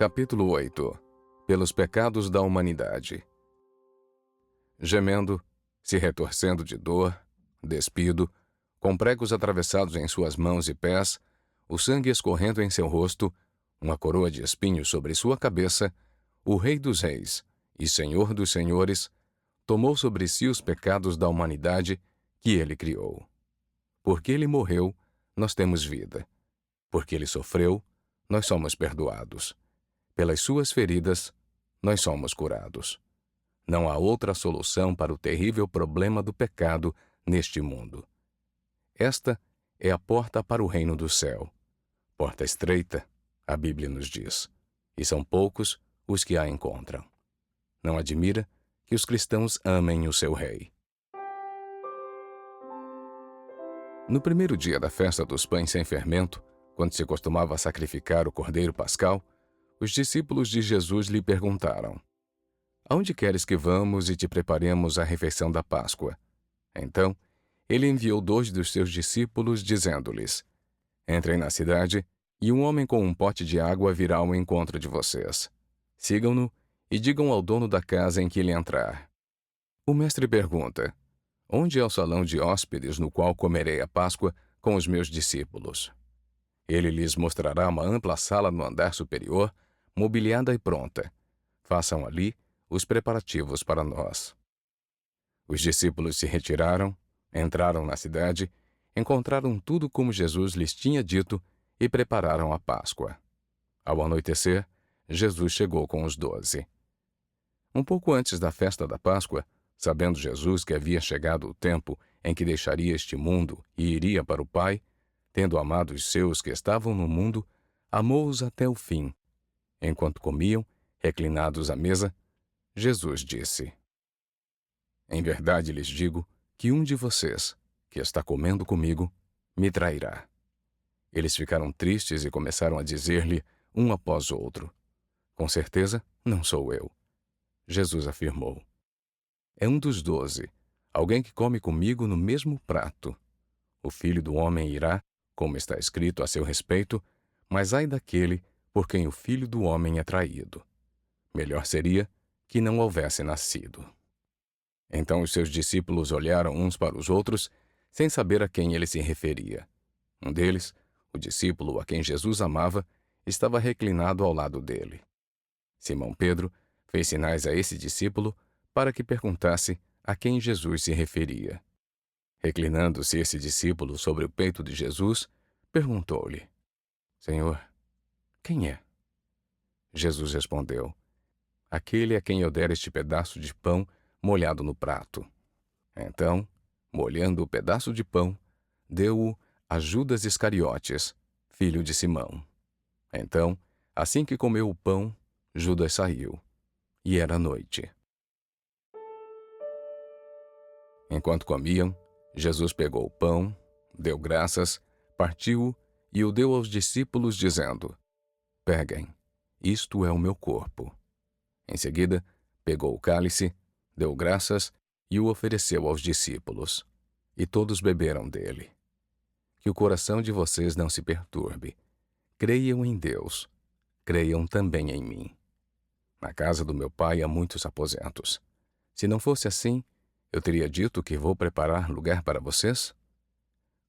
Capítulo 8. Pelos pecados da humanidade. Gemendo, se retorcendo de dor, despido, com pregos atravessados em suas mãos e pés, o sangue escorrendo em seu rosto, uma coroa de espinhos sobre sua cabeça, o Rei dos Reis e Senhor dos Senhores tomou sobre si os pecados da humanidade que ele criou. Porque ele morreu, nós temos vida. Porque ele sofreu, nós somos perdoados. Pelas suas feridas, nós somos curados. Não há outra solução para o terrível problema do pecado neste mundo. Esta é a porta para o reino do céu. Porta estreita, a Bíblia nos diz, e são poucos os que a encontram. Não admira que os cristãos amem o seu rei. No primeiro dia da festa dos pães sem fermento, quando se costumava sacrificar o cordeiro pascal, os discípulos de Jesus lhe perguntaram: "Aonde queres que vamos e te preparemos a refeição da Páscoa?" Então, ele enviou 2 dos seus discípulos, dizendo-lhes: "Entrem na cidade, e um homem com um pote de água virá ao encontro de vocês. Sigam-no e digam ao dono da casa em que ele entrar: o mestre pergunta: onde é o salão de hóspedes no qual comerei a Páscoa com os meus discípulos? Ele lhes mostrará uma ampla sala no andar superior, mobiliada e pronta. Façam ali os preparativos para nós." Os discípulos se retiraram, entraram na cidade, encontraram tudo como Jesus lhes tinha dito e prepararam a Páscoa. Ao anoitecer, Jesus chegou com os 12. Um pouco antes da festa da Páscoa, sabendo Jesus que havia chegado o tempo em que deixaria este mundo e iria para o Pai, tendo amado os seus que estavam no mundo, amou-os até o fim. Enquanto comiam, reclinados à mesa, Jesus disse: "Em verdade lhes digo que um de vocês, que está comendo comigo, me trairá." Eles ficaram tristes e começaram a dizer-lhe, um após outro: "Com certeza, não sou eu." Jesus afirmou: "É um dos 12, alguém que come comigo no mesmo prato. O Filho do Homem irá, como está escrito a seu respeito, mas ai daquele por quem o Filho do Homem é traído. Melhor seria que não houvesse nascido." Então os seus discípulos olharam uns para os outros, sem saber a quem ele se referia. Um deles, o discípulo a quem Jesus amava, estava reclinado ao lado dele. Simão Pedro fez sinais a esse discípulo para que perguntasse a quem Jesus se referia. Reclinando-se esse discípulo sobre o peito de Jesus, perguntou-lhe: "Senhor, quem é?" Jesus respondeu: "Aquele a quem eu der este pedaço de pão molhado no prato." Então, molhando o pedaço de pão, deu-o a Judas Iscariotes, filho de Simão. Então, assim que comeu o pão, Judas saiu, e era noite. Enquanto comiam, Jesus pegou o pão, deu graças, partiu-o e o deu aos discípulos, dizendo: "Peguem, isto é o meu corpo." Em seguida, pegou o cálice, deu graças e o ofereceu aos discípulos. E todos beberam dele. Que o coração de vocês não se perturbe. Creiam em Deus, creiam também em mim. Na casa do meu pai há muitos aposentos. Se não fosse assim, eu teria dito que vou preparar lugar para vocês?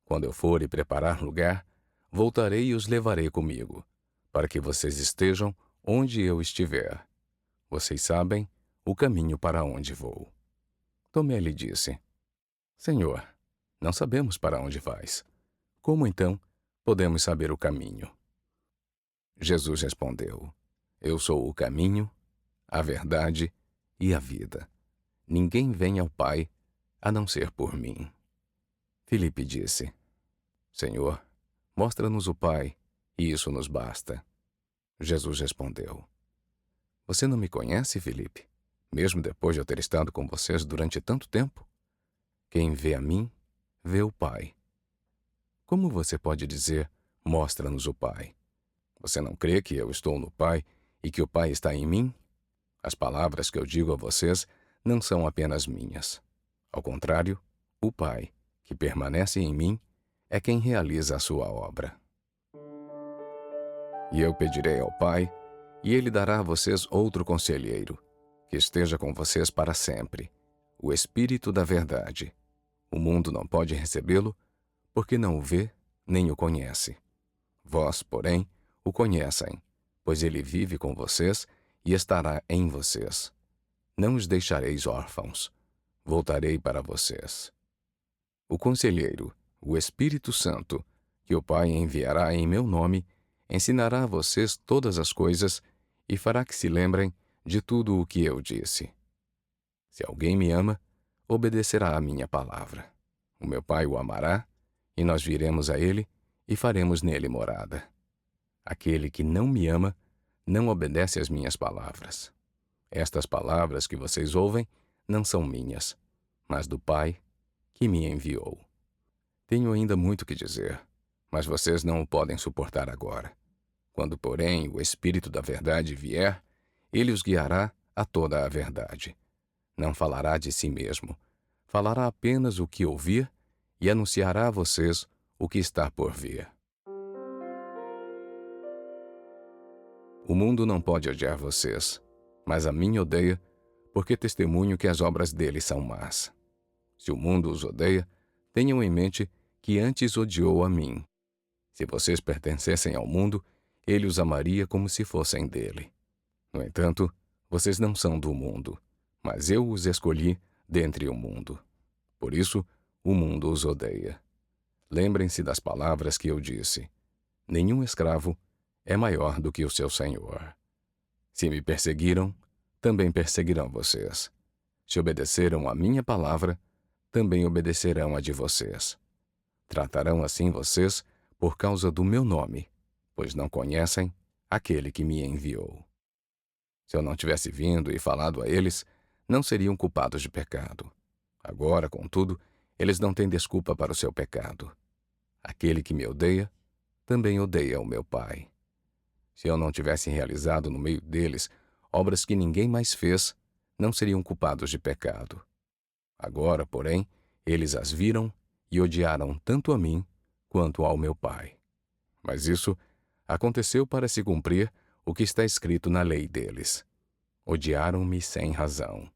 Quando eu for e preparar lugar, voltarei e os levarei comigo, para que vocês estejam onde eu estiver. Vocês sabem o caminho para onde vou." Tomé lhe disse: "Senhor, não sabemos para onde vais. Como então podemos saber o caminho?" Jesus respondeu: "Eu sou o caminho, a verdade e a vida. Ninguém vem ao Pai a não ser por mim." Filipe disse: "Senhor, mostra-nos o Pai, e isso nos basta." Jesus respondeu: "Você não me conhece, Filipe, mesmo depois de eu ter estado com vocês durante tanto tempo? Quem vê a mim, vê o Pai. Como você pode dizer, mostra-nos o Pai? Você não crê que eu estou no Pai e que o Pai está em mim? As palavras que eu digo a vocês não são apenas minhas. Ao contrário, o Pai, que permanece em mim, é quem realiza a sua obra. E eu pedirei ao Pai, E ele dará a vocês outro conselheiro, que esteja com vocês para sempre, o Espírito da Verdade. O mundo não pode recebê-lo, porque não o vê nem o conhece. Vós, porém, o conhecem, pois ele vive com vocês e estará em vocês. Não os deixareis órfãos. Voltarei para vocês. O Conselheiro, o Espírito Santo, que o Pai enviará em meu nome, ensinará a vocês todas as coisas e fará que se lembrem de tudo o que eu disse. Se alguém me ama, obedecerá à minha palavra. O meu Pai o amará, e nós viremos a ele e faremos nele morada. Aquele que não me ama, não obedece às minhas palavras. Estas palavras que vocês ouvem não são minhas, mas do Pai que me enviou. Tenho ainda muito que dizer, mas vocês não o podem suportar agora. Quando, porém, o Espírito da Verdade vier, ele os guiará a toda a verdade. Não falará de si mesmo, falará apenas o que ouvir e anunciará a vocês o que está por vir. O mundo não pode odiar vocês, mas a mim odeia, porque testemunho que as obras dele são más. Se o mundo os odeia, tenham em mente que antes odiou a mim. Se vocês pertencessem ao mundo, ele os amaria como se fossem dele. No entanto, vocês não são do mundo, mas eu os escolhi dentre o mundo. Por isso, o mundo os odeia. Lembrem-se das palavras que eu disse. Nenhum escravo é maior do que o seu senhor. Se me perseguiram, também perseguirão vocês. Se obedeceram à minha palavra, também obedecerão a de vocês. Tratarão assim vocês por causa do meu nome, pois não conhecem aquele que me enviou. Se eu não tivesse vindo e falado a eles, não seriam culpados de pecado. Agora, contudo, eles não têm desculpa para o seu pecado. Aquele que me odeia, também odeia o meu Pai. Se eu não tivesse realizado no meio deles obras que ninguém mais fez, não seriam culpados de pecado. Agora, porém, eles as viram e odiaram tanto a mim quanto ao meu Pai. Mas isso aconteceu para se cumprir o que está escrito na lei deles. Odiaram-me sem razão.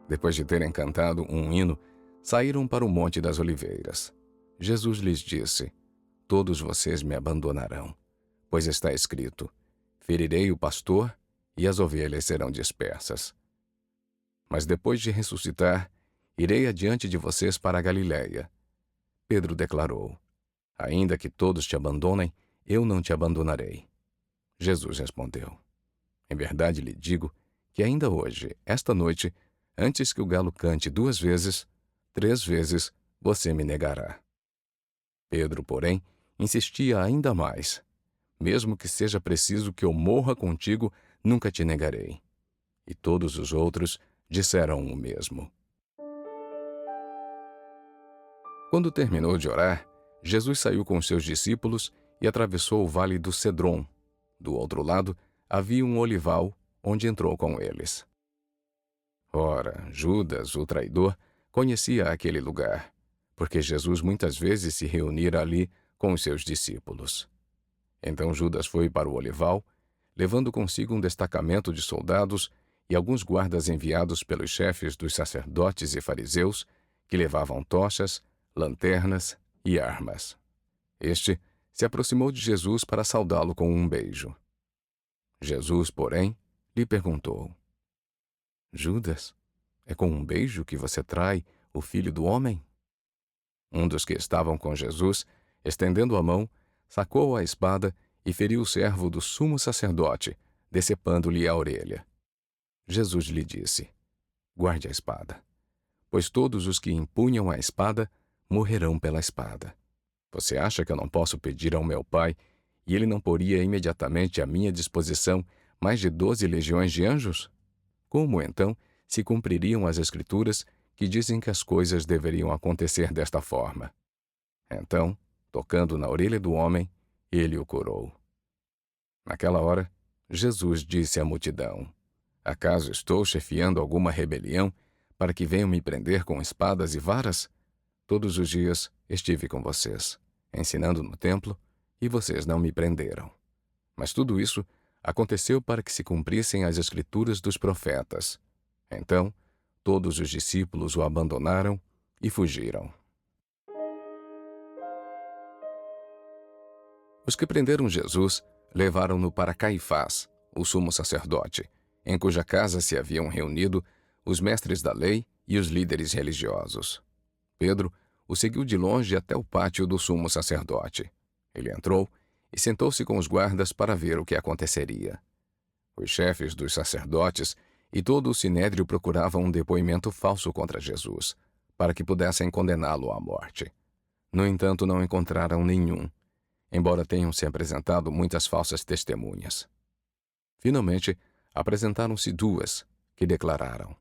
Depois de terem cantado um hino, saíram para o Monte das Oliveiras. Jesus lhes disse: Todos vocês me abandonarão, pois está escrito: ferirei o pastor e as ovelhas serão dispersas. Mas depois de ressuscitar, irei adiante de vocês para a Galiléia. Pedro declarou: Ainda que todos te abandonem, eu não te abandonarei. Jesus respondeu: Em verdade lhe digo que ainda hoje, esta noite, antes que o galo cante 2 vezes, 3 vezes você me negará. Pedro, porém, insistia ainda mais: Mesmo que seja preciso que eu morra contigo, nunca te negarei. E todos os outros disseram o mesmo. Quando terminou de orar, Jesus saiu com os seus discípulos e atravessou o vale do Cedron. Do outro lado, havia um olival, onde entrou com eles. Ora, Judas, o traidor, conhecia aquele lugar, porque Jesus muitas vezes se reunira ali com os seus discípulos. Então Judas foi para o olival, levando consigo um destacamento de soldados e alguns guardas enviados pelos chefes dos sacerdotes e fariseus, que levavam tochas, lanternas e armas. Este se aproximou de Jesus para saudá-lo com um beijo. Jesus, porém, lhe perguntou: Judas, é com um beijo que você trai o Filho do Homem? Um dos que estavam com Jesus, estendendo a mão, sacou a espada e feriu o servo do sumo sacerdote, decepando-lhe a orelha. Jesus lhe disse: Guarde a espada, pois todos os que empunham a espada morrerão pela espada. Você acha que eu não posso pedir ao meu Pai e ele não poria imediatamente à minha disposição mais de 12 legiões de anjos? Como, então, se cumpririam as Escrituras que dizem que as coisas deveriam acontecer desta forma? Então, tocando na orelha do homem, ele o curou. Naquela hora, Jesus disse à multidão: Acaso estou chefiando alguma rebelião para que venham me prender com espadas e varas? Todos os dias estive com vocês, ensinando no templo, e vocês não me prenderam. Mas tudo isso aconteceu para que se cumprissem as escrituras dos profetas. Então, todos os discípulos o abandonaram e fugiram. Os que prenderam Jesus levaram-no para Caifás, o sumo sacerdote, em cuja casa se haviam reunido os mestres da lei e os líderes religiosos. Pedro o seguiu de longe até o pátio do sumo sacerdote. Ele entrou e sentou-se com os guardas para ver o que aconteceria. Os chefes dos sacerdotes e todo o sinédrio procuravam um depoimento falso contra Jesus, para que pudessem condená-lo à morte. No entanto, não encontraram nenhum, embora tenham se apresentado muitas falsas testemunhas. Finalmente, apresentaram-se duas, que declararam: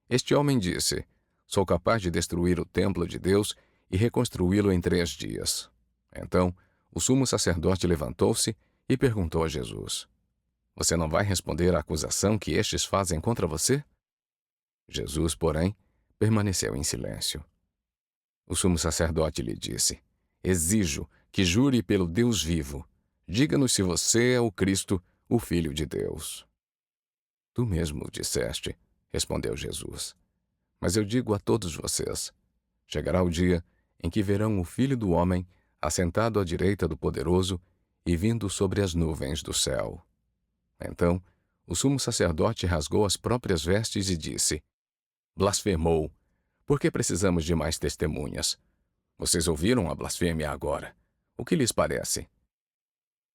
Este homem disse: Sou capaz de destruir o templo de Deus e reconstruí-lo em 3 dias. Então, o sumo sacerdote levantou-se e perguntou a Jesus: Você não vai responder à acusação que estes fazem contra você? Jesus, porém, permaneceu em silêncio. O sumo sacerdote lhe disse: Exijo que jure pelo Deus vivo. Diga-nos se você é o Cristo, o Filho de Deus. Tu mesmo o disseste, respondeu Jesus. Mas eu digo a todos vocês: chegará o dia em que verão o Filho do Homem assentado à direita do Poderoso e vindo sobre as nuvens do céu. Então, o sumo sacerdote rasgou as próprias vestes e disse: Blasfemou! Por que precisamos de mais testemunhas? Vocês ouviram a blasfêmia agora. O que lhes parece?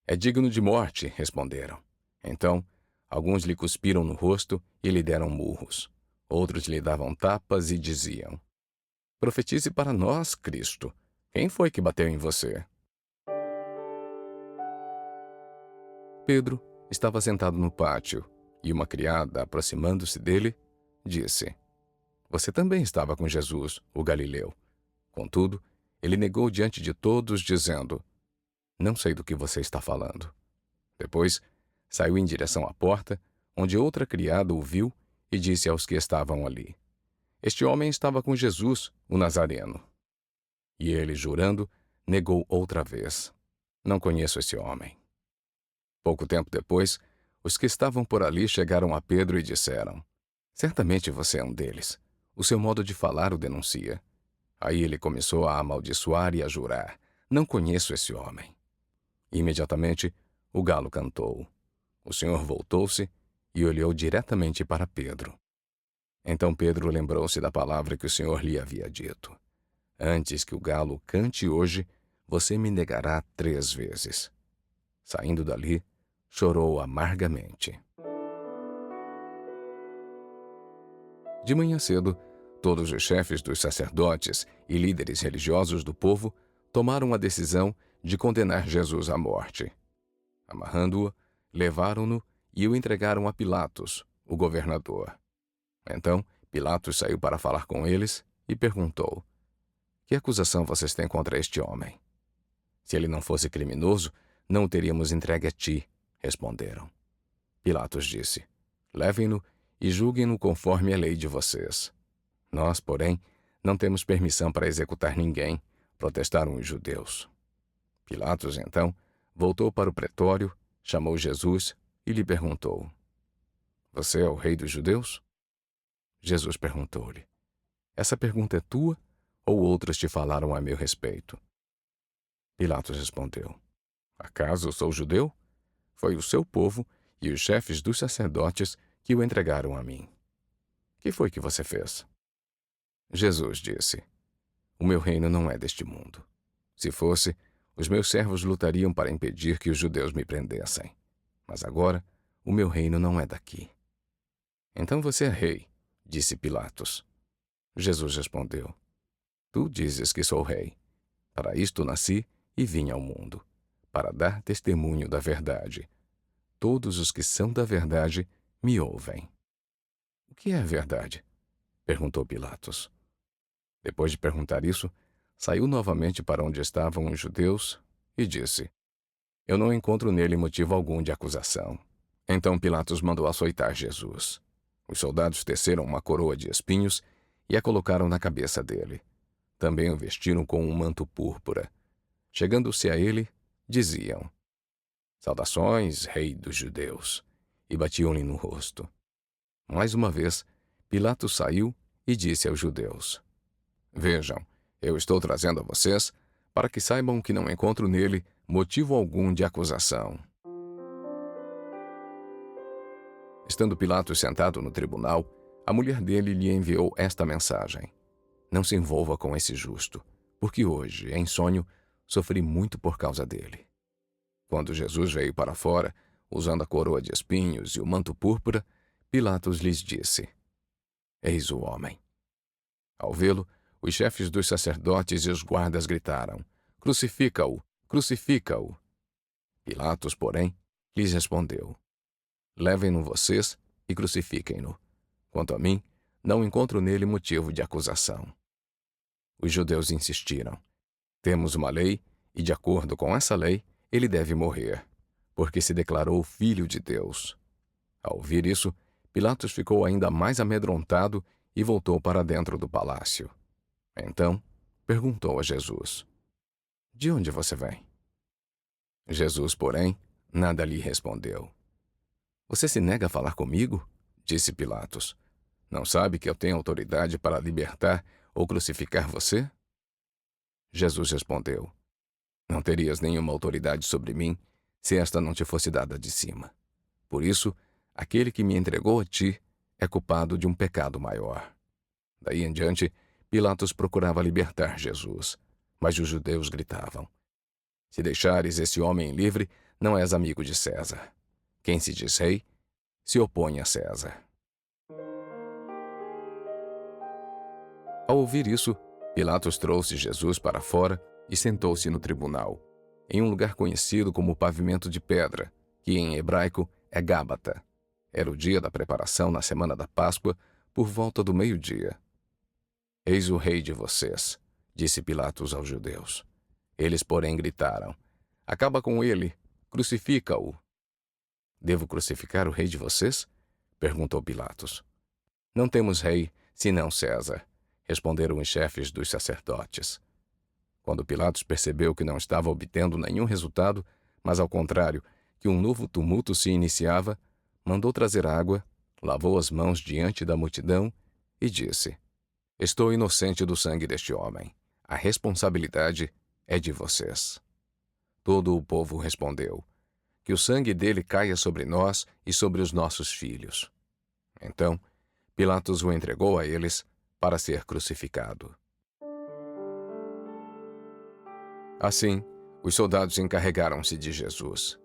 É digno de morte, responderam. Então, alguns lhe cuspiram no rosto e lhe deram murros. Outros lhe davam tapas e diziam: Profetize para nós, Cristo. Quem foi que bateu em você? Pedro estava sentado no pátio, e uma criada, aproximando-se dele, disse: Você também estava com Jesus, o Galileu. Contudo, ele negou diante de todos, dizendo: Não sei do que você está falando. Depois, saiu em direção à porta, onde outra criada o viu e disse aos que estavam ali: Este homem estava com Jesus, o Nazareno. E ele, jurando, negou outra vez: Não conheço esse homem. Pouco tempo depois, os que estavam por ali chegaram a Pedro e disseram: Certamente você é um deles. O seu modo de falar o denuncia. Aí ele começou a amaldiçoar e a jurar: Não conheço esse homem. Imediatamente, o galo cantou. O Senhor voltou-se e olhou diretamente para Pedro. Então Pedro lembrou-se da palavra que o Senhor lhe havia dito: Antes que o galo cante hoje, você me negará 3 vezes. Saindo dali, chorou amargamente. De manhã cedo, todos os chefes dos sacerdotes e líderes religiosos do povo tomaram a decisão de condenar Jesus à morte. Amarrando-o, levaram-no e o entregaram a Pilatos, o governador. Então, Pilatos saiu para falar com eles e perguntou: Que acusação vocês têm contra este homem? Se ele não fosse criminoso, não o teríamos entregue a ti, responderam. Pilatos disse: Levem-no e julguem-no conforme a lei de vocês. Nós, porém, não temos permissão para executar ninguém, protestaram os judeus. Pilatos, então, voltou para o pretório, chamou Jesus e lhe perguntou: Você é o rei dos judeus? Jesus perguntou-lhe: Essa pergunta é tua ou outros te falaram a meu respeito? Pilatos respondeu: Acaso sou judeu? Foi o seu povo e os chefes dos sacerdotes que o entregaram a mim. Que foi que você fez? Jesus disse: O meu reino não é deste mundo. Se fosse, os meus servos lutariam para impedir que os judeus me prendessem. Mas agora, o meu reino não é daqui. Então você é rei, disse Pilatos. Jesus respondeu: Tu dizes que sou rei. Para isto nasci e vim ao mundo, para dar testemunho da verdade. Todos os que são da verdade me ouvem. O que é a verdade? Perguntou Pilatos. Depois de perguntar isso, saiu novamente para onde estavam os judeus e disse: Eu não encontro nele motivo algum de acusação. Então Pilatos mandou açoitar Jesus. Os soldados teceram uma coroa de espinhos e a colocaram na cabeça dele. Também o vestiram com um manto púrpura. Chegando-se a ele, diziam: Saudações, Rei dos Judeus, e batiam-lhe no rosto. Mais uma vez, Pilatos saiu e disse aos judeus: Vejam, eu estou trazendo a vocês para que saibam que não encontro nele motivo algum de acusação. Estando Pilatos sentado no tribunal, a mulher dele lhe enviou esta mensagem: Não se envolva com esse justo, porque hoje, em sonho, sofri muito por causa dele. Quando Jesus veio para fora, usando a coroa de espinhos e o manto púrpura, Pilatos lhes disse: Eis o homem. Ao vê-lo, os chefes dos sacerdotes e os guardas gritaram: Crucifica-o! Crucifica-o! Pilatos, porém, lhes respondeu: Levem-no vocês e crucifiquem-no. Quanto a mim, não encontro nele motivo de acusação. Os judeus insistiram: Temos uma lei, e de acordo com essa lei, ele deve morrer, porque se declarou filho de Deus. Ao ouvir isso, Pilatos ficou ainda mais amedrontado e voltou para dentro do palácio. Então, perguntou a Jesus: De onde você vem? Jesus, porém, nada lhe respondeu. Você se nega a falar comigo? Disse Pilatos. Não sabe que eu tenho autoridade para libertar ou crucificar você? Jesus respondeu: Não terias nenhuma autoridade sobre mim se esta não te fosse dada de cima. Por isso, aquele que me entregou a ti é culpado de um pecado maior. Daí em diante, Pilatos procurava libertar Jesus, mas os judeus gritavam: Se deixares esse homem livre, não és amigo de César. Quem se diz rei, se opõe a César. Ao ouvir isso, Pilatos trouxe Jesus para fora e sentou-se no tribunal, em um lugar conhecido como pavimento de pedra, que em hebraico é Gábata. Era o dia da preparação na semana da Páscoa, por volta do meio-dia. Eis o rei de vocês, disse Pilatos aos judeus. Eles, porém, gritaram: Acaba com ele, crucifica-o. Devo crucificar o rei de vocês? Perguntou Pilatos. Não temos rei, senão César, responderam os chefes dos sacerdotes. Quando Pilatos percebeu que não estava obtendo nenhum resultado, mas ao contrário, que um novo tumulto se iniciava, mandou trazer água, lavou as mãos diante da multidão e disse: Estou inocente do sangue deste homem. A responsabilidade é de vocês. Todo o povo respondeu: Que o sangue dele caia sobre nós e sobre os nossos filhos. Então, Pilatos o entregou a eles para ser crucificado. Assim, os soldados encarregaram-se de Jesus.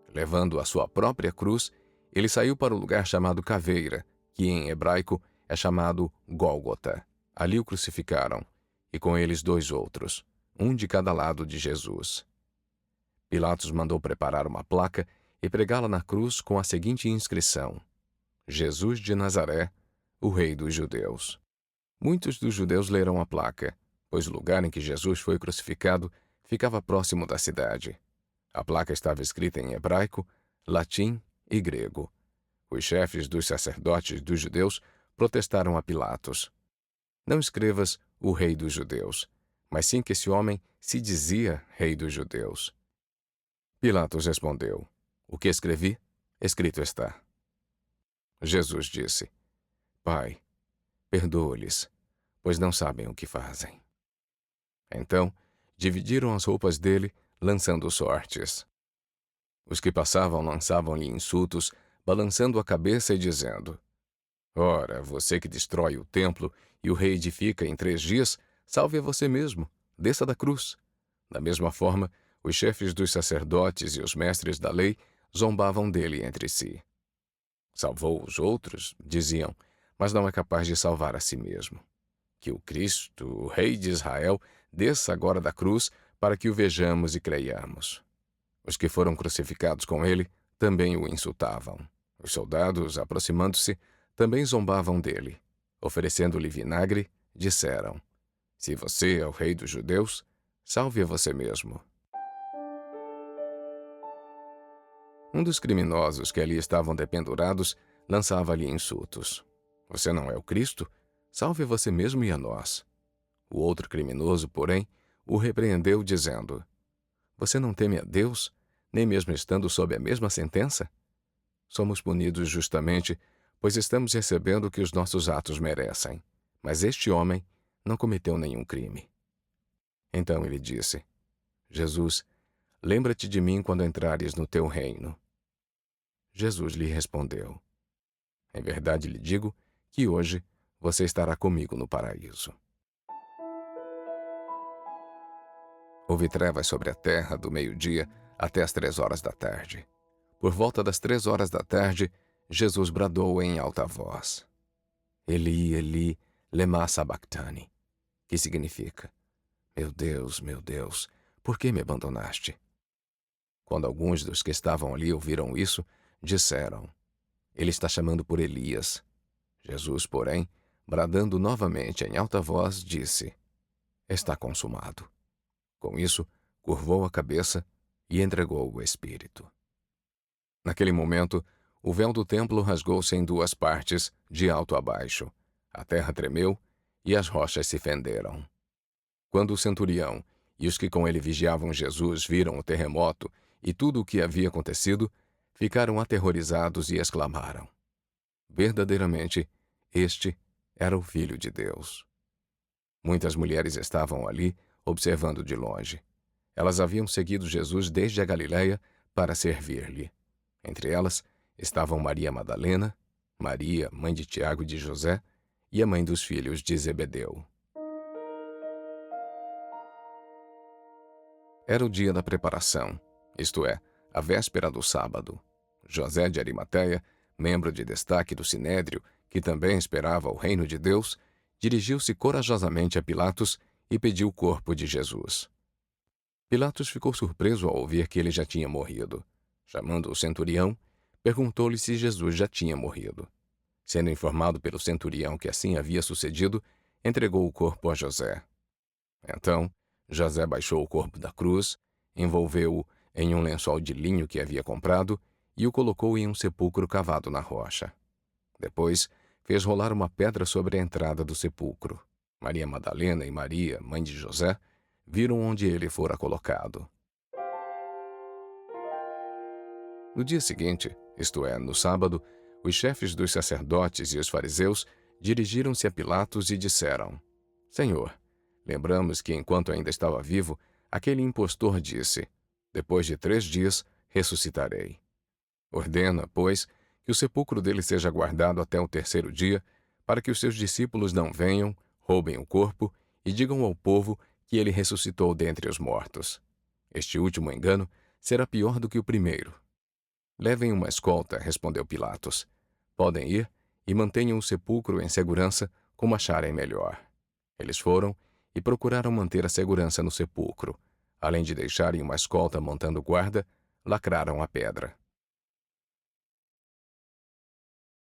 Levando a sua própria cruz, ele saiu para o lugar chamado Caveira, que em hebraico é chamado Gólgota. Ali o crucificaram, e com eles 2 outros, um de cada lado de Jesus. Pilatos mandou preparar uma placa e pregá-la na cruz com a seguinte inscrição: Jesus de Nazaré, o Rei dos Judeus. Muitos dos judeus leram a placa, pois o lugar em que Jesus foi crucificado ficava próximo da cidade. A placa estava escrita em hebraico, latim e grego. Os chefes dos sacerdotes dos judeus protestaram a Pilatos: Não escrevas o Rei dos Judeus, mas sim que esse homem se dizia Rei dos Judeus. Pilatos respondeu: O que escrevi, escrito está. Jesus disse: Pai, perdoa-lhes, pois não sabem o que fazem. Então, dividiram as roupas dele, lançando sortes. Os que passavam lançavam-lhe insultos, balançando a cabeça e dizendo: Ora, você que destrói o templo e o reedifica em 3 dias, salve a você mesmo, desça da cruz. Da mesma forma, os chefes dos sacerdotes e os mestres da lei zombavam dele entre si. Salvou os outros, diziam, mas não é capaz de salvar a si mesmo. Que o Cristo, o Rei de Israel, desça agora da cruz para que o vejamos e creiamos. Os que foram crucificados com ele também o insultavam. Os soldados, aproximando-se, também zombavam dele. Oferecendo-lhe vinagre, disseram: Se você é o rei dos judeus, salve a você mesmo. Um dos criminosos que ali estavam dependurados lançava-lhe insultos: Você não é o Cristo? Salve a você mesmo e a nós. O outro criminoso, porém, o repreendeu, dizendo: Você não teme a Deus, nem mesmo estando sob a mesma sentença? Somos punidos justamente, pois estamos recebendo o que os nossos atos merecem. Mas este homem não cometeu nenhum crime. Então ele disse: Jesus, lembra-te de mim quando entrares no teu reino. Jesus lhe respondeu: Em verdade lhe digo que hoje você estará comigo no paraíso. Houve trevas sobre a terra do meio-dia até as 3 horas da tarde. Por volta das 3 horas da tarde, Jesus bradou em alta voz: Eli, Eli, lema sabachthani, que significa: meu Deus, por que me abandonaste? Quando alguns dos que estavam ali ouviram isso, disseram: Ele está chamando por Elias. Jesus, porém, bradando novamente em alta voz, disse: Está consumado. Com isso, curvou a cabeça e entregou o Espírito. Naquele momento, o véu do templo rasgou-se em 2 partes, de alto a baixo. A terra tremeu e as rochas se fenderam. Quando o centurião e os que com ele vigiavam Jesus viram o terremoto e tudo o que havia acontecido, ficaram aterrorizados e exclamaram: Verdadeiramente, este era o Filho de Deus. Muitas mulheres estavam ali, observando de longe. Elas haviam seguido Jesus desde a Galiléia para servir-lhe. Entre elas estavam Maria Madalena, Maria, mãe de Tiago e de José, e a mãe dos filhos de Zebedeu. Era o dia da preparação, isto é, a véspera do sábado. José de Arimateia, membro de destaque do Sinédrio, que também esperava o reino de Deus, dirigiu-se corajosamente a Pilatos e pediu o corpo de Jesus. Pilatos ficou surpreso ao ouvir que ele já tinha morrido. Chamando o centurião, perguntou-lhe se Jesus já tinha morrido. Sendo informado pelo centurião que assim havia sucedido, entregou o corpo a José. Então, José baixou o corpo da cruz, envolveu-o em um lençol de linho que havia comprado e o colocou em um sepulcro cavado na rocha. Depois, fez rolar uma pedra sobre a entrada do sepulcro. Maria Madalena e Maria, mãe de José, viram onde ele fora colocado. No dia seguinte, isto é, no sábado, os chefes dos sacerdotes e os fariseus dirigiram-se a Pilatos e disseram: Senhor, lembramos que enquanto ainda estava vivo, aquele impostor disse: Depois de 3 dias, ressuscitarei. Ordena, pois, que o sepulcro dele seja guardado até o 3º dia, para que os seus discípulos não venham, roubem o corpo e digam ao povo que ele ressuscitou dentre os mortos. Este último engano será pior do que o primeiro. Levem uma escolta, respondeu Pilatos. Podem ir e mantenham o sepulcro em segurança como acharem melhor. Eles foram e procuraram manter a segurança no sepulcro. Além de deixarem uma escolta montando guarda, lacraram a pedra.